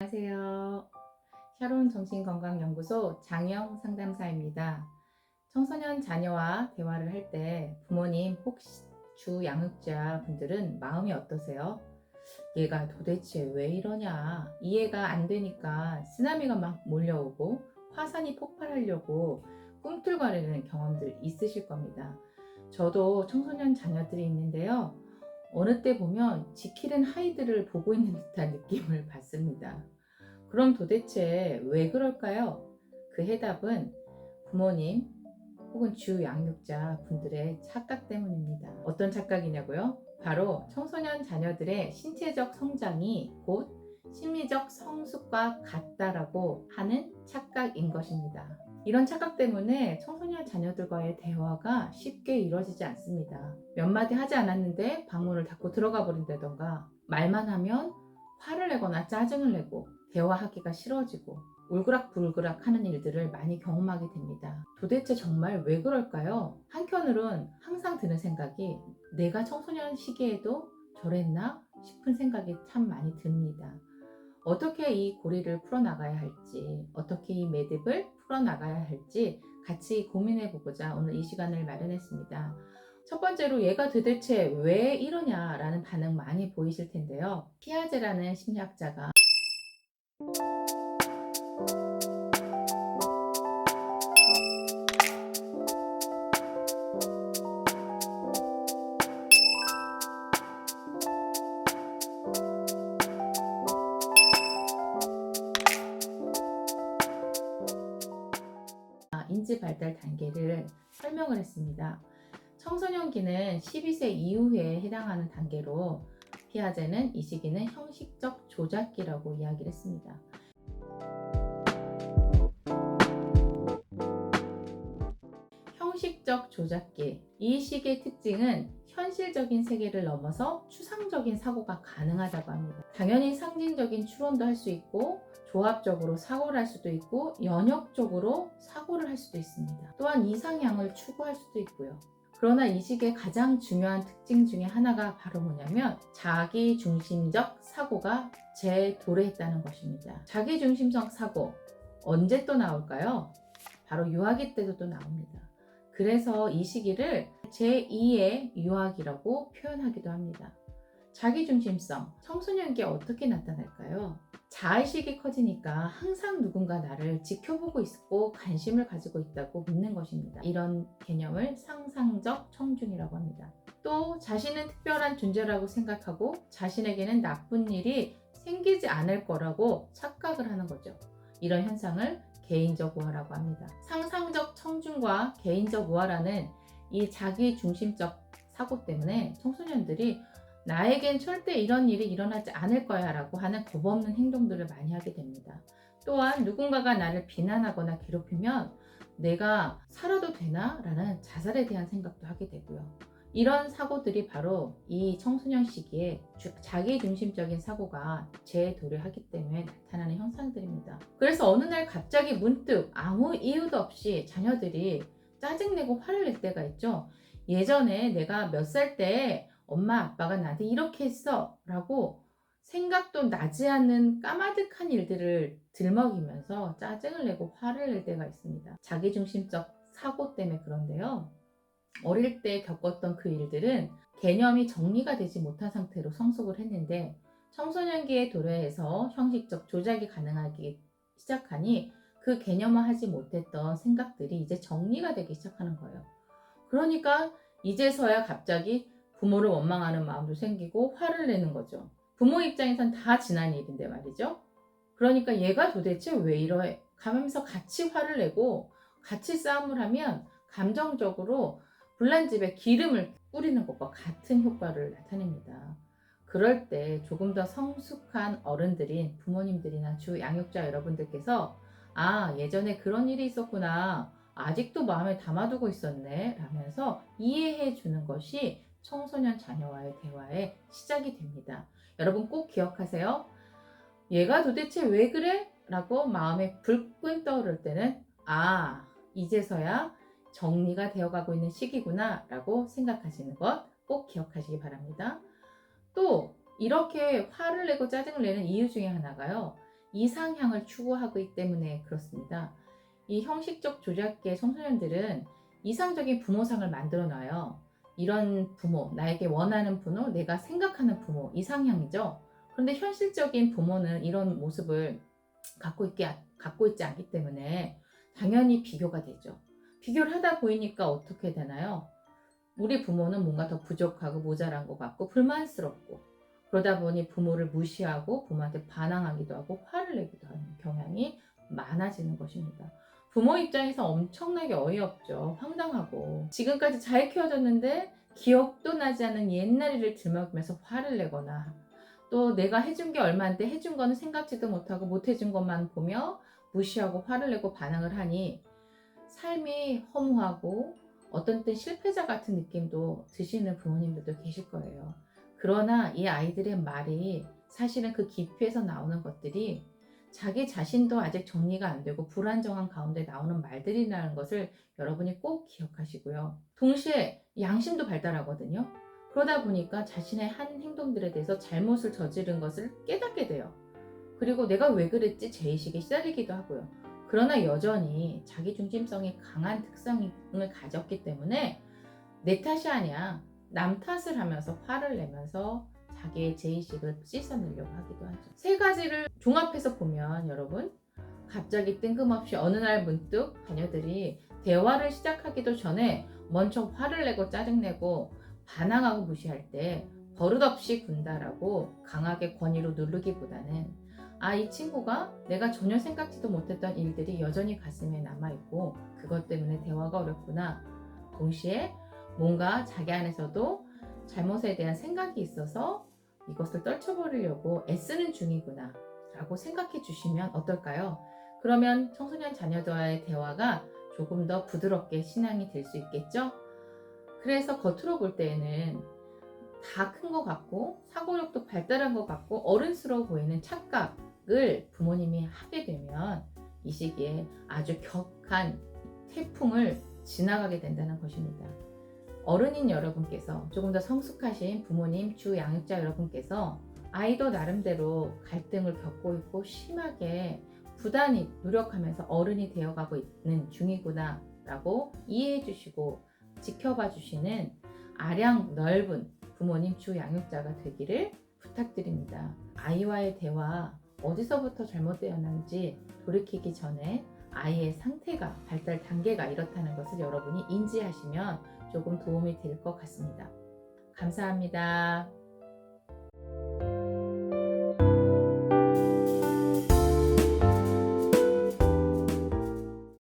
안녕하세요. 샤론 정신건강연구소 장영 상담사입니다. 청소년 자녀와 대화를 할 때 부모님 혹시 주 양육자 분들은 마음이 어떠세요? 얘가 도대체 왜 이러냐? 이해가 안 되니까 쓰나미가 막 몰려오고 화산이 폭발하려고 꿈틀거리는 경험들 있으실 겁니다. 저도 청소년 자녀들이 있는데요. 어느 때 보면 지킬은 하이드를 보고 있는 듯한 느낌을 받습니다. 그럼 도대체 왜 그럴까요? 그 해답은 부모님 혹은 주 양육자 분들의 착각 때문입니다. 어떤 착각이냐고요? 바로 청소년 자녀들의 신체적 성장이 곧 심리적 성숙과 같다라고 하는 착각인 것입니다. 이런 착각 때문에 청소년 자녀들과의 대화가 쉽게 이루어지지 않습니다. 몇 마디 하지 않았는데 방문을 닫고 들어가 버린다던가, 말만 하면 화를 내거나 짜증을 내고 대화하기가 싫어지고 울그락불그락 하는 일들을 많이 경험하게 됩니다. 도대체 정말 왜 그럴까요? 한편으론 항상 드는 생각이, 내가 청소년 시기에도 저랬나 싶은 생각이 참 많이 듭니다. 어떻게 이 고리를 풀어나가야 할지, 어떻게 이 매듭을 풀어나가야 할지 같이 고민해 보고자 오늘 이 시간을 마련했습니다. 첫 번째로, 얘가 도대체 왜 이러냐라는 반응 많이 보이실 텐데요. 피아제라는 심리학자가 인지 발달 단계를 설명을 했습니다. 청소년기는 12세 이후에 해당하는 단계로, 피아제는 이 시기는 형식적 조작기라고 이야기를 했습니다. 형식적 조작기, 이 시기의 특징은 현실적인 세계를 넘어서 추상적인 사고가 가능하다고 합니다. 당연히 상징적인 추론도 할 수 있고, 조합적으로 사고를 할 수도 있고, 연역적으로 사고를 할 수도 있습니다. 또한 이상향을 추구할 수도 있고요. 그러나 이 시기의 가장 중요한 특징 중에 하나가 바로 뭐냐면, 자기중심적 사고가 재도래했다는 것입니다. 자기중심적 사고, 언제 또 나올까요? 바로 유아기 때도 또 나옵니다. 그래서 이 시기를 제2의 유아기라고 표현하기도 합니다. 자기중심성, 청소년기에 어떻게 나타날까요? 자의식이 커지니까 항상 누군가 나를 지켜보고 있고 관심을 가지고 있다고 믿는 것입니다. 이런 개념을 상상적 청중이라고 합니다. 또 자신은 특별한 존재라고 생각하고 자신에게는 나쁜 일이 생기지 않을 거라고 착각을 하는 거죠. 이런 현상을 개인적 우화라고 합니다. 상상적 청중과 개인적 우화라는 이 자기중심적 사고 때문에 청소년들이 나에겐 절대 이런 일이 일어나지 않을 거야 라고 하는 겁없는 행동들을 많이 하게 됩니다. 또한 누군가가 나를 비난하거나 괴롭히면 내가 살아도 되나? 라는 자살에 대한 생각도 하게 되고요. 이런 사고들이 바로 이 청소년 시기에 자기중심적인 사고가 재도래하기 때문에 나타나는 현상들입니다. 그래서 어느 날 갑자기 문득 아무 이유도 없이 자녀들이 짜증내고 화를 낼 때가 있죠. 예전에 내가 몇 살 때 엄마 아빠가 나한테 이렇게 했어 라고 생각도 나지 않는 까마득한 일들을 들먹이면서 짜증을 내고 화를 낼 때가 있습니다. 자기중심적 사고 때문에 그런데요. 어릴 때 겪었던 그 일들은 개념이 정리가 되지 못한 상태로 성숙을 했는데, 청소년기에 도래해서 형식적 조작이 가능하기 시작하니 그 개념화하지 못했던 생각들이 이제 정리가 되기 시작하는 거예요. 그러니까 이제서야 갑자기 부모를 원망하는 마음도 생기고 화를 내는 거죠. 부모 입장에선 다 지난 일인데 말이죠. 그러니까 얘가 도대체 왜 이러해 가면서 같이 화를 내고 같이 싸움을 하면 감정적으로 불난 집에 기름을 뿌리는 것과 같은 효과를 나타냅니다. 그럴 때 조금 더 성숙한 어른들인 부모님들이나 주 양육자 여러분들께서, 아, 예전에 그런 일이 있었구나, 아직도 마음에 담아두고 있었네 라면서 이해해 주는 것이 청소년 자녀와의 대화의 시작이 됩니다. 여러분 꼭 기억하세요. 얘가 도대체 왜 그래? 라고 마음에 불끈 떠오를 때는, 아, 이제서야 정리가 되어가고 있는 시기구나 라고 생각하시는 것 꼭 기억하시기 바랍니다. 또 이렇게 화를 내고 짜증을 내는 이유 중에 하나가요, 이상향을 추구하기 때문에 그렇습니다. 이 형식적 조작계 청소년들은 이상적인 부모상을 만들어 놔요. 이런 부모, 나에게 원하는 부모, 내가 생각하는 부모, 이상향이죠. 그런데 현실적인 부모는 이런 모습을 갖고 있지 않기 때문에 당연히 비교가 되죠. 비교를 하다 보이니까 어떻게 되나요? 우리 부모는 뭔가 더 부족하고 모자란 것 같고 불만스럽고, 그러다 보니 부모를 무시하고 부모한테 반항하기도 하고 화를 내기도 하는 경향이 많아지는 것입니다. 부모 입장에서 엄청나게 어이없죠. 황당하고, 지금까지 잘 키워줬는데 기억도 나지 않는 옛날 일을 들먹이면서 화를 내거나, 또 내가 해준 게 얼마인데 해준 거는 생각지도 못하고 못 해준 것만 보며 무시하고 화를 내고 반항을 하니 삶이 허무하고 어떤 때 실패자 같은 느낌도 드시는 부모님들도 계실 거예요. 그러나 이 아이들의 말이 사실은 그 깊이에서 나오는 것들이 자기 자신도 아직 정리가 안 되고 불안정한 가운데 나오는 말들이라는 것을 여러분이 꼭 기억하시고요. 동시에 양심도 발달하거든요. 그러다 보니까 자신의 한 행동들에 대해서 잘못을 저지른 것을 깨닫게 돼요. 그리고 내가 왜 그랬지 죄의식에 시달리기도 하고요. 그러나 여전히 자기중심성이 강한 특성을 가졌기 때문에 내 탓이 아니야, 남 탓을 하면서 화를 내면서 자기의 죄의식을 씻어내려고 하기도 하죠. 세 가지를 종합해서 보면 여러분, 갑자기 뜬금없이 어느 날 문득 자녀들이 대화를 시작하기도 전에 먼저 화를 내고 짜증내고 반항하고 무시할 때 버릇없이 군다라고 강하게 권위로 누르기보다는, 이 친구가 내가 전혀 생각지도 못했던 일들이 여전히 가슴에 남아있고 그것 때문에 대화가 어렵구나. 동시에 뭔가 자기 안에서도 잘못에 대한 생각이 있어서 이것을 떨쳐버리려고 애쓰는 중이구나 라고 생각해 주시면 어떨까요? 그러면 청소년 자녀들과의 대화가 조금 더 부드럽게 신앙이 될 수 있겠죠? 그래서 겉으로 볼 때에는 다 큰 것 같고 사고력도 발달한 것 같고 어른스러워 보이는 착각을 부모님이 하게 되면 이 시기에 아주 격한 태풍을 지나가게 된다는 것입니다. 어른인 여러분께서, 조금 더 성숙하신 부모님, 주 양육자 여러분께서 아이도 나름대로 갈등을 겪고 있고 심하게 부단히 노력하면서 어른이 되어가고 있는 중이구나 라고 이해해 주시고 지켜봐 주시는 아량 넓은 부모님, 주 양육자가 되기를 부탁드립니다. 아이와의 대화 어디서부터 잘못되었는지 돌이키기 전에 아이의 상태가, 발달 단계가 이렇다는 것을 여러분이 인지하시면 조금 도움이 될 것 같습니다. 감사합니다.